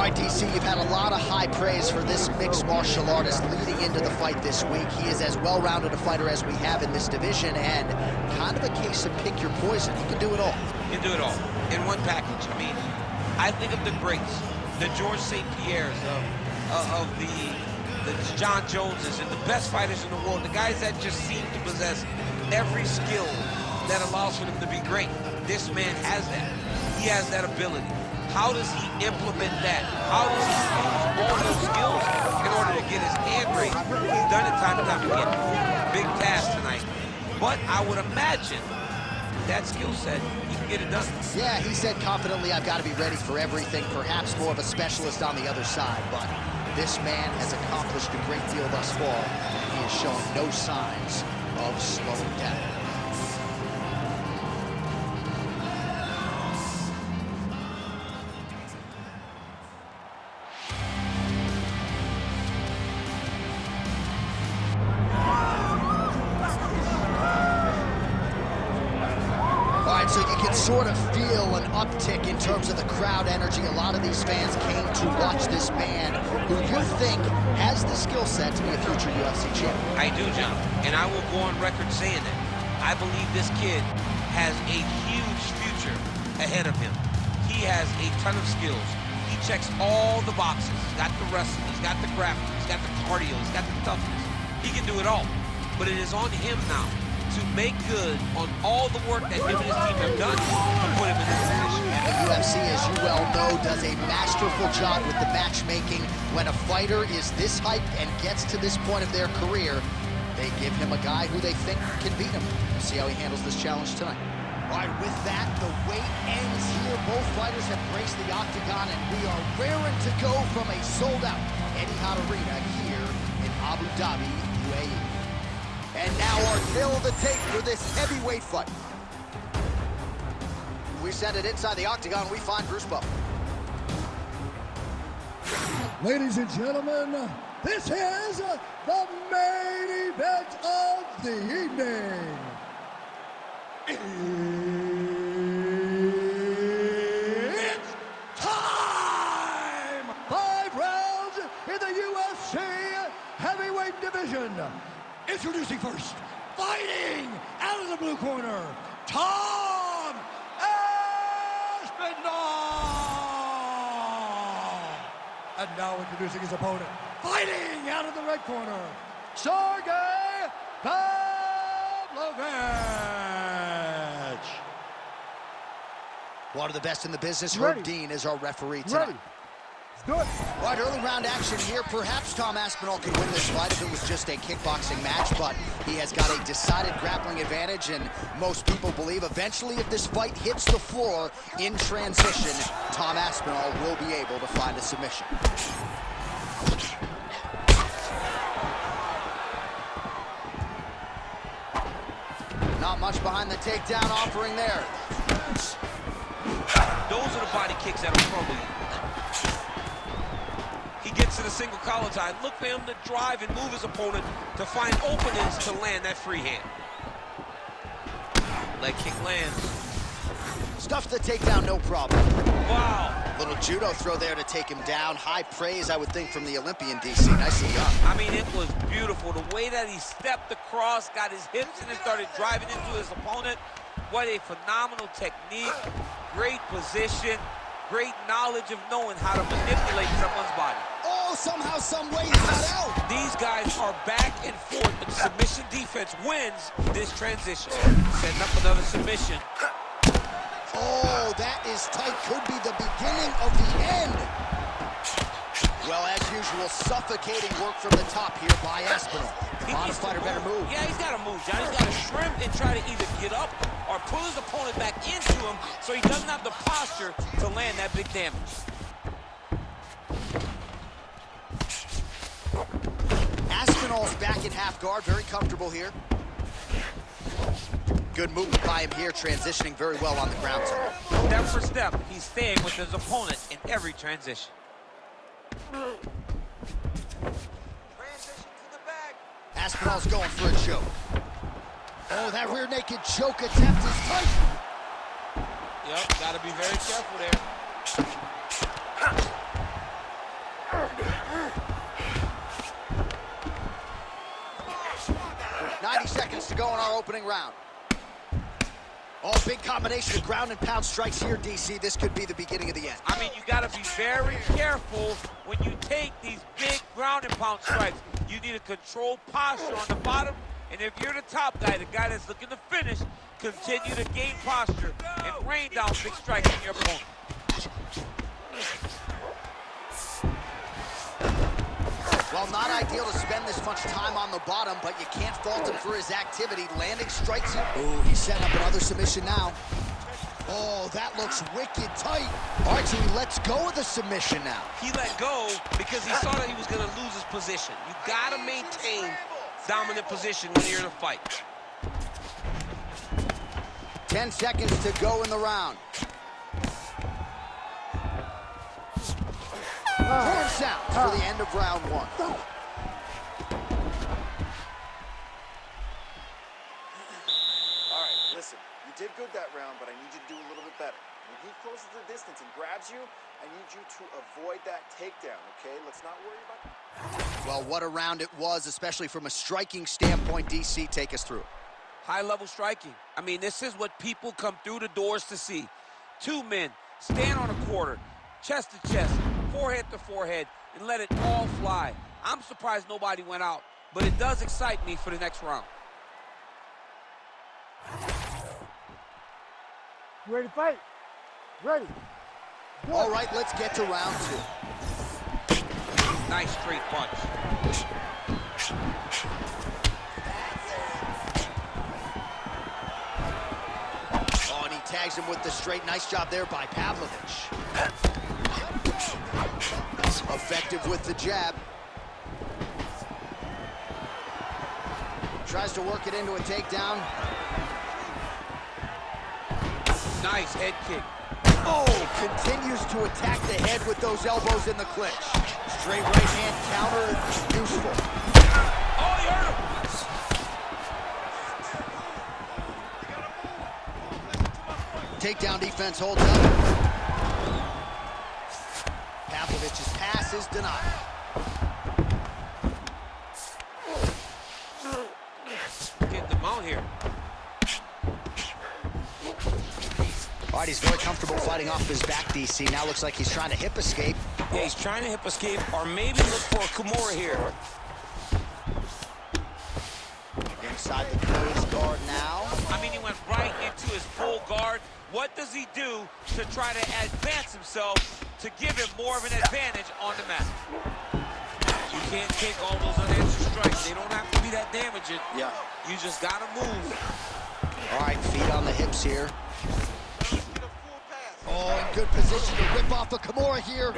right, DC, you've had a lot of high praise for this mixed martial artist leading into the fight this week. He is as well-rounded a fighter as we have in this division, and kind of a case of pick your poison. He can do it all. He can do it all in one package. I mean, I think of the greats, the George St. Pierres, of the John Joneses, and the best fighters in the world, the guys that just seem to possess every skill that allows for them to be great. This man has that. He has that ability. How does he implement that? How does he use all those skills in order to get his hand raised? He's done it time and time again. Big task tonight. But I would imagine that skill set, he can get it done. Yeah, he said confidently, I've got to be ready for everything. Perhaps more of a specialist on the other side, but this man has accomplished a great deal thus far. He has shown no signs of slowing down. So you can sort of feel an uptick in terms of the crowd energy. A lot of these fans came to watch this man who you think has the skill set to be a future UFC champion. I do, John, and I will go on record saying that. I believe this kid has a huge future ahead of him. He has a ton of skills. He checks all the boxes. He's got the wrestling, he's got the grappling, he's got the cardio, he's got the toughness. He can do it all, but it is on him now to make good on all the work that him and his team have done to put him in this position. And the UFC, as you well know, does a masterful job with the matchmaking. When a fighter is this hyped and gets to this point of their career, they give him a guy who they think can beat him. We'll see how he handles this challenge tonight. All right, with that, the wait ends here. Both fighters have graced the octagon, and we are raring to go from a sold-out Etihad Arena here in Abu Dhabi, UAE. And now our tale of the tape for this heavyweight fight. We send it inside the octagon, we find Bruce Buffer. Ladies and gentlemen, this is the main event of the evening. It's time! 5 rounds in the UFC heavyweight division. Introducing first, fighting out of the blue corner, Tom Aspinall. And now introducing his opponent, fighting out of the red corner, Se르게이 Pabllović. One of the best in the business, Herb Dean, is our referee tonight. Good. Right, early round action here. Perhaps Tom Aspinall could win this fight if it was just a kickboxing match, but he has got a decided grappling advantage, and most people believe eventually if this fight hits the floor in transition, Tom Aspinall will be able to find a submission. Not much behind the takedown offering there. Those are the body kicks that'll crumble you. He gets to the single collar tie. Look for him to drive and move his opponent to find openings to land that free hand. Leg kick lands. Stuffs the takedown, no problem. Wow. Little judo throw there to take him down. High praise, I would think, from the Olympian, DC. Nicely done. I mean, it was beautiful. The way that he stepped across, got his hips in and started driving into his opponent. What a phenomenal technique. Great position. Great knowledge of knowing how to manipulate someone's body. Oh, somehow, some way he got out. These guys are back and forth, but submission defense wins this transition. Setting up another submission. Oh, that is tight. Could be the beginning of the end. Well, as usual, suffocating work from the top here by Aspinall. Honest fighter better move. Yeah, he's got to move, John. He's got to shrimp and try to either get up or pull his opponent back into him so he doesn't have the posture to land that big damage. Aspinall's back in half guard, very comfortable here. Good movement by him here, transitioning very well on the ground. Step for step, he's staying with his opponent in every transition. Transition to the back. Aspinall's going for a choke. Oh, that rear naked choke attempt is tight. Yep, got to be very careful there. to go in our opening round. Oh, big combination of ground and pound strikes here, DC. This could be the beginning of the end. I mean, you got to be very careful when you take these big ground and pound strikes. You need a controlled posture on the bottom, and if you're the top guy, the guy that's looking to finish, continue to gain posture and rain down big strikes on your opponent. Well, not ideal to spend this much time on the bottom, but you can't fault him for his activity. Landing strikes him. Ooh, he's setting up another submission now. Oh, that looks wicked tight. All right, so he lets go of the submission now. He let go because he saw that he was going to lose his position. You got to maintain dominant position when you're in a fight. 10 seconds to go in the round. 4 sounds for the end of round 1. All right, listen, you did good that round, but I need you to do a little bit better. When he closes the distance and grabs you, I need you to avoid that takedown, okay? Let's not worry about that. Well, what a round it was, especially from a striking standpoint. DC, take us through. High-level striking. I mean, this is what people come through the doors to see. Two men stand on a quarter, chest to chest, forehead to forehead, and let it all fly. I'm surprised nobody went out, but it does excite me for the next round. You ready to fight? Ready. Good. All right, let's get to round 2. Nice straight punch. Oh, and he tags him with the straight. Nice job there by Pavlovich. Effective with the jab. Tries to work it into a takedown. Nice head kick. Oh, continues to attack the head with those elbows in the clinch. Straight right hand counter, useful. Oh, he hurt him. Takedown defense holds up. Pavlovich's pass is denied. Get the mount here. All right, he's very comfortable fighting off his back, DC. Now looks like he's trying to hip escape. Yeah, he's trying to hip escape or maybe look for a Kimura here. Inside the closed guard now. I mean, he went right into his full guard. What does he do to try to advance himself to give him more of an advantage on the mat? You can't take all those unanswered strikes. They don't have to be that damaging. Yeah. You just got to move. All right, feet on the hips here. Oh, in good position to whip off a Kimura here.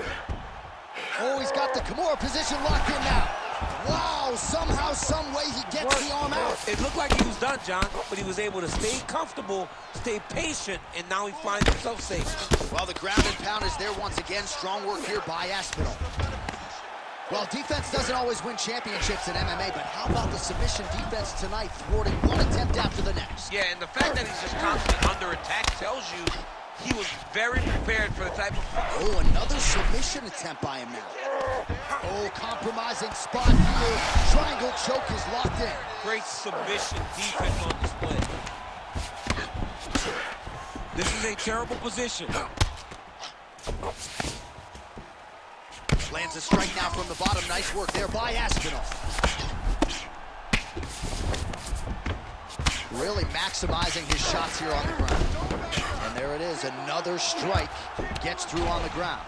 Oh, he's got the Kimura position locked in now. Wow, somehow, some way he gets the arm out. It looked like he was done, John, but he was able to stay comfortable, stay patient, and now he finds himself safe. Well, the ground and pound is there once again. Strong work here by Aspinall. Well, defense doesn't always win championships in MMA, but how about the submission defense tonight, thwarting one attempt after the next? Yeah, and the fact that he's just constantly under attack tells you he was very prepared for the type of... Oh, another submission attempt by him now. Oh, compromising spot here. Triangle choke is locked in. Great submission defense on display. This is a terrible position. Lands a strike now from the bottom. Nice work there by Aspinall. Really maximizing his shots here on the ground. And there it is, another strike gets through on the ground.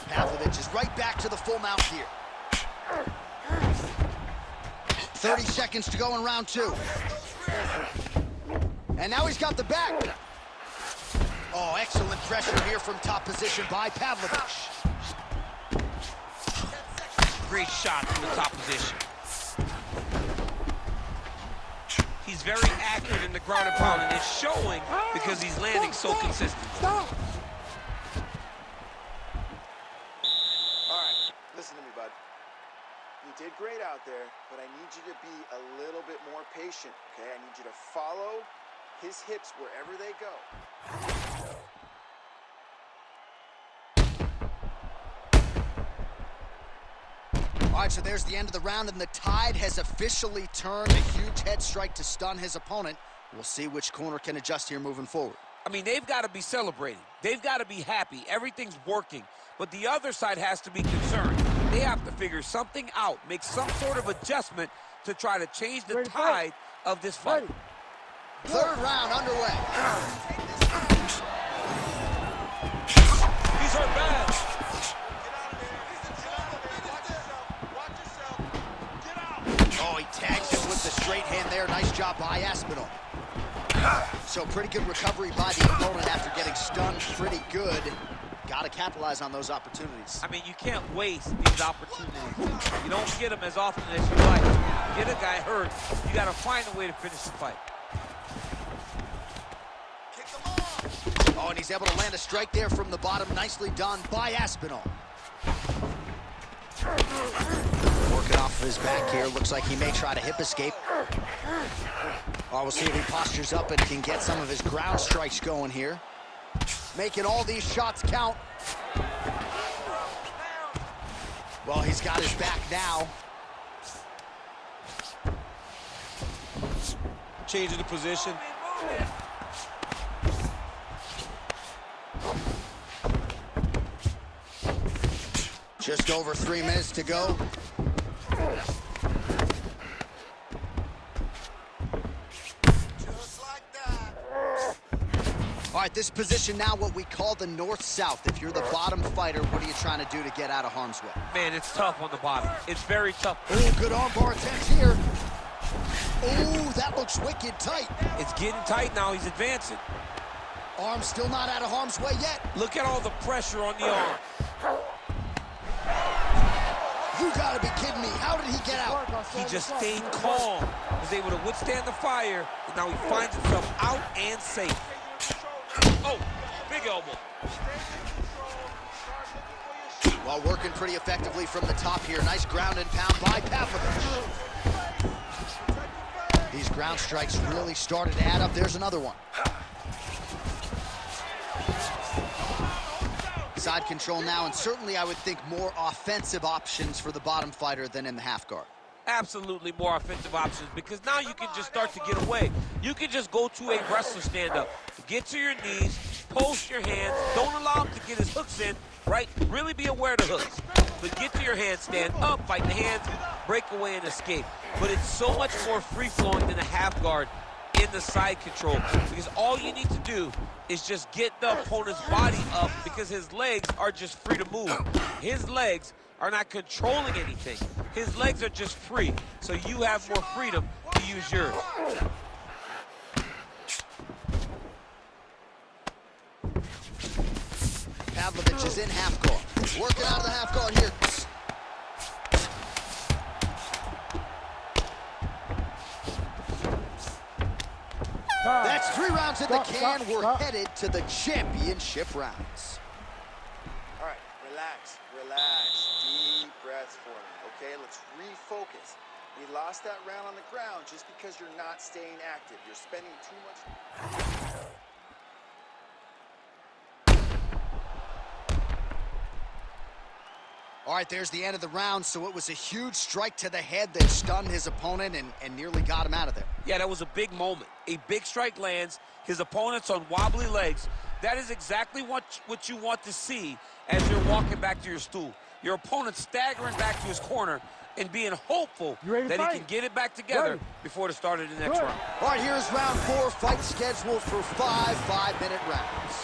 Pavlovich is right back to the full mount here. 30 seconds to go in round 2. And now he's got the back. Oh, excellent pressure here from top position by Pavlovich. Great shot from the top position. He's very accurate in the ground and pound, and it's showing because he's landing so consistently. Stop! All right, listen to me, bud. You did great out there, but I need you to be a little bit more patient, okay? I need you to follow his hips wherever they go. All right, so there's the end of the round, and the tide has officially turned. A huge head strike to stun his opponent. We'll see which corner can adjust here moving forward. I mean, they've got to be celebrating. They've got to be happy. Everything's working. But the other side has to be concerned. They have to figure something out, make some sort of adjustment to try to change the tide of this fight. Third round underway. He's hurt bad. Oh, he tags him with the straight hand there. Nice job by Aspinall. So pretty good recovery by the opponent after getting stunned pretty good. Got to capitalize on those opportunities. I mean, you can't waste these opportunities. You don't get them as often as you like. Get a guy hurt, you got to find a way to finish the fight. Oh, and he's able to land a strike there from the bottom. Nicely done by Aspinall. Working off of his back here. Looks like he may try to hip escape. Oh, we'll see if he postures up and can get some of his ground strikes going here. Making all these shots count. Well, he's got his back now. Changing the position. Just over 3 minutes to go. All right, this position now what we call the north-south. If you're the bottom fighter, what are you trying to do to get out of harm's way? Man, it's tough on the bottom. It's very tough. Oh, good armbar attempt here. Oh, that looks wicked tight. It's getting tight now. He's advancing. Arm still not out of harm's way yet. Look at all the pressure on the arm. You gotta be kidding me. How did he get out? He just stayed calm. Was able to withstand the fire, and now he finds himself out and safe. Oh, big elbow. Well, working pretty effectively from the top here. Nice ground and pound by Pavlovich. These ground strikes really started to add up. There's another one. Side control now, and certainly I would think more offensive options for the bottom fighter than in the half guard. Absolutely more offensive options, because now you can just start to get away. You can just go to a wrestler stand-up. Get to your knees, post your hands, don't allow him to get his hooks in, right? Really be aware of the hooks. But get to your hands, stand up, fight the hands, break away and escape. But it's so much more free-flowing than a half guard in the side control, because all you need to do is just get the opponent's body up, because his legs are just free to move. His legs are not controlling anything. His legs are just free, so you have more freedom to use yours. Pavlovich is in half guard. Working out of the half guard here. That's 3 rounds in the can. We're headed to the championship rounds. All right, relax. Deep breaths for me, okay? Let's refocus. We lost that round on the ground just because you're not staying active. You're spending too much. All right, there's the end of the round. So it was a huge strike to the head that stunned his opponent and nearly got him out of there. Yeah, that was a big moment. A big strike lands. His opponent's on wobbly legs. That is exactly what you want to see as you're walking back to your stool. Your opponent staggering back to his corner and being hopeful that he can get it back together before the start of the next round. All right, here's round 4. Fight scheduled for 5 5-minute rounds.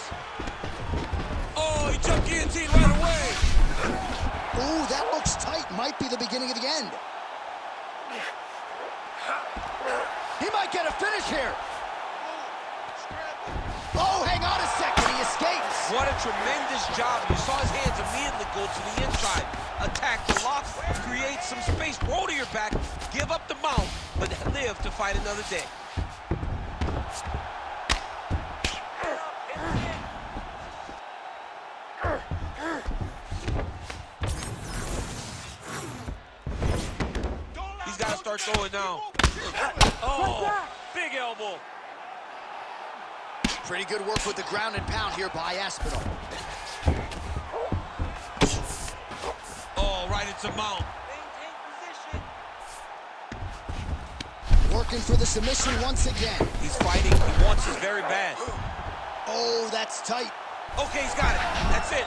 Oh, he jumped guillotine right away. Ooh, that looks tight. Might be the beginning of the end. He might get a finish here. Oh, hang on a second. He escapes. What a tremendous job. You saw his hands immediately go to the inside. Attack the lock, create some space, roll to your back, give up the mount, but live to fight another day. He's got to start throwing now. Oh, big elbow. Pretty good work with the ground and pound here by Aspinall. Oh, right into mount. working for the submission once again. He's fighting. He wants this very bad. Oh, that's tight. Okay, he's got it. That's it.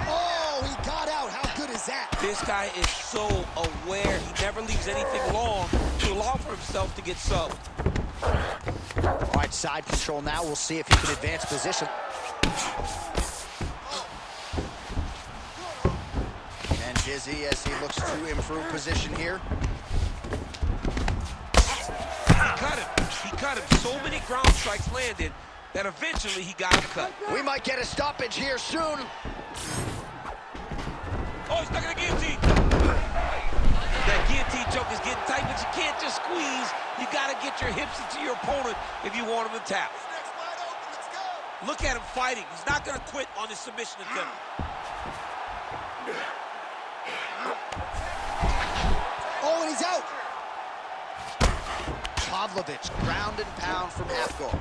Oh, he got out. How good is that? This guy is so aware. He never leaves anything long to allow for himself to get subbed. All right, side control now. We'll see if he can advance position. And dizzy as he looks to improve position here. He cut him. So many ground strikes landed that eventually he got him cut. We might get a stoppage here soon. Oh, he's stuck in the guillotine. That guillotine choke is getting tight, but you can't just squeeze. You got to get your hips into your opponent if you want him to tap. Look at him fighting. He's not going to quit on his submission attempt. Oh, and he's out. Pabllović, ground and pound from half guard.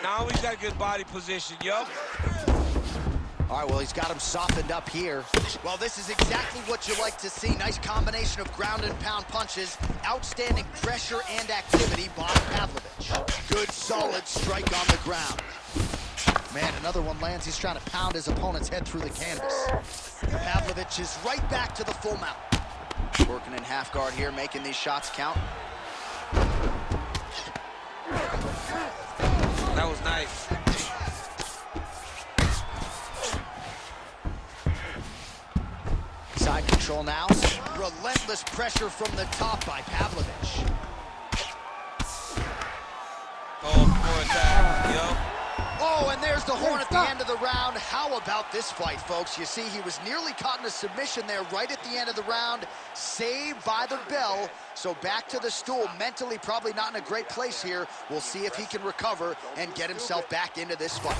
Now he's got a good body position, yo. All right, well, he's got him softened up here. Well, this is exactly what you like to see. Nice combination of ground and pound punches. Outstanding pressure and activity by Pabllović. Good, solid strike on the ground. Man, another one lands. He's trying to pound his opponent's head through the canvas. Pabllović is right back to the full mount. Working in half guard here, making these shots count. That was nice. Side control now. Relentless pressure from the top by Pabllović. Oh, more attack, yo. Oh, and there's the horn at the end of the round. How about this fight, folks? You see, he was nearly caught in a submission there right at the end of the round. Saved by the bell. So back to the stool. Mentally probably not in a great place here. We'll see if he can recover and get himself back into this fight.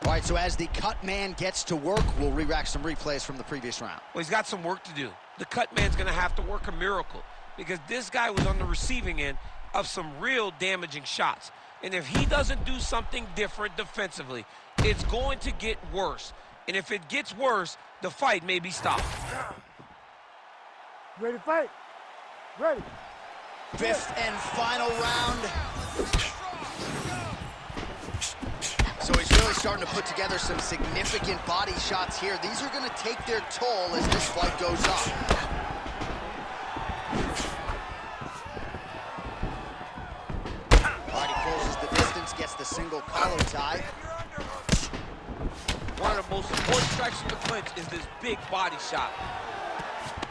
All right, so as the cut man gets to work, we'll re-rack some replays from the previous round. Well, he's got some work to do. The cut man's going to have to work a miracle because this guy was on the receiving end of some real damaging shots. And if he doesn't do something different defensively, it's going to get worse. And if it gets worse, the fight may be stopped. Ready to fight? Ready. Fifth and final round. So he's really starting to put together some significant body shots here. These are going to take their toll as this fight goes on. All right, he closes the distance, gets the single collar tie. One of the most important strikes from the clinch is this big body shot.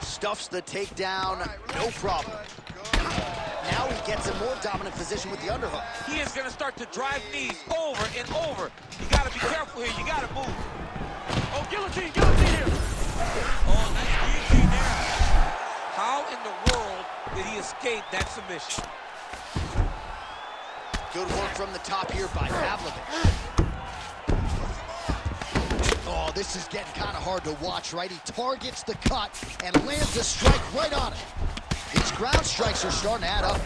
Stuffs the takedown, no problem. Now he gets a more dominant position with the underhook. He is going to start to drive knees over and over. You got to be careful here. You got to move. Oh, guillotine here. Oh, nice guillotine there. How in the world did he escape that submission? Good work from the top here by Pabllović. Oh, this is getting kind of hard to watch, right? He targets the cut and lands a strike right on it. These ground strikes are starting to add up.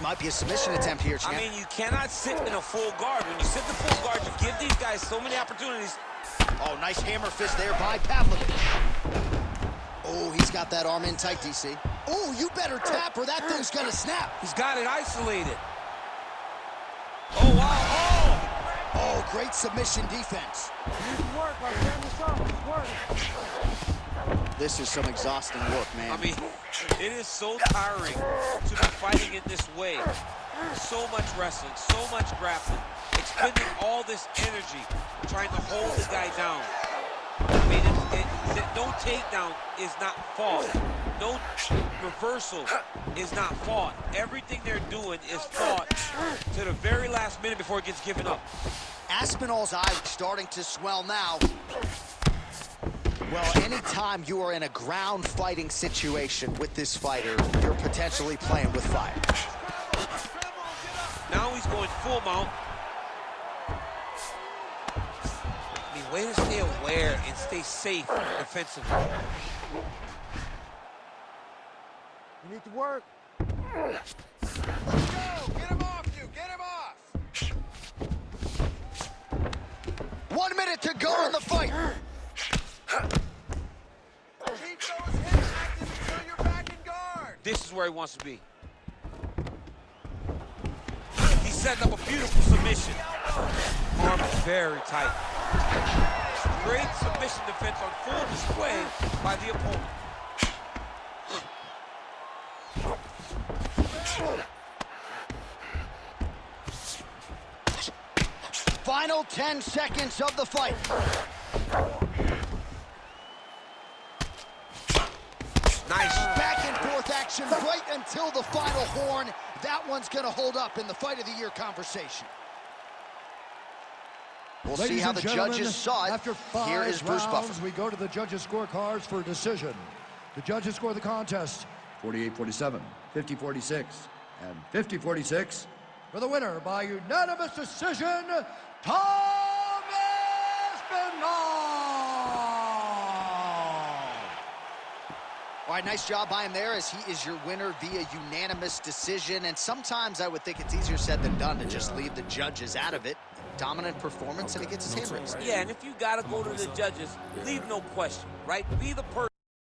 Might be a submission attempt here, champ. I mean, you cannot sit in a full guard. When you sit in the full guard, you give these guys so many opportunities. Oh, nice hammer fist there by Pabllović. Oh, he's got that arm in tight, DC. Oh, you better tap or that thing's gonna snap. He's got it isolated. Oh, wow. Oh, great submission defense. Need to work, my friend. It's up. It's work. This is some exhausting work, man. I mean, it is so tiring to be fighting in this way. So much wrestling, so much grappling, expending all this energy trying to hold the guy down. I mean, no takedown is not fought. No reversal is not fought. Everything they're doing is fought to the very last minute before it gets given up. Aspinall's eyes starting to swell now. Well, anytime you are in a ground fighting situation with this fighter, you're potentially playing with fire. Now he's going full mount. I mean, way to stay aware and stay safe defensively. You need to work. Get him off you! Get him off! 1 minute to go in the fight. Keep those hips active until you're back in guard! This is where he wants to be. He's setting up a beautiful submission. Arm is very tight. Great submission defense on full display by the opponent. Final 10 seconds of the fight. Nice. Back and forth action right until the final horn. That one's going to hold up in the Fight of the Year conversation. We'll see Ladies how and the gentlemen, judges saw it. After 5 Here is Bruce rounds, Buffer. we go to the judges' scorecards for decision. The judges score the contest 48-47, 50-46, and 50-46 for the winner by unanimous decision, Tom Aspinall! All right, nice job by him there, as he is your winner via unanimous decision. And sometimes I would think it's easier said than done to just leave the judges out of it. Dominant performance, and he gets his hand raised. Yeah, and if you gotta go to the judges, leave no question, right? Be the person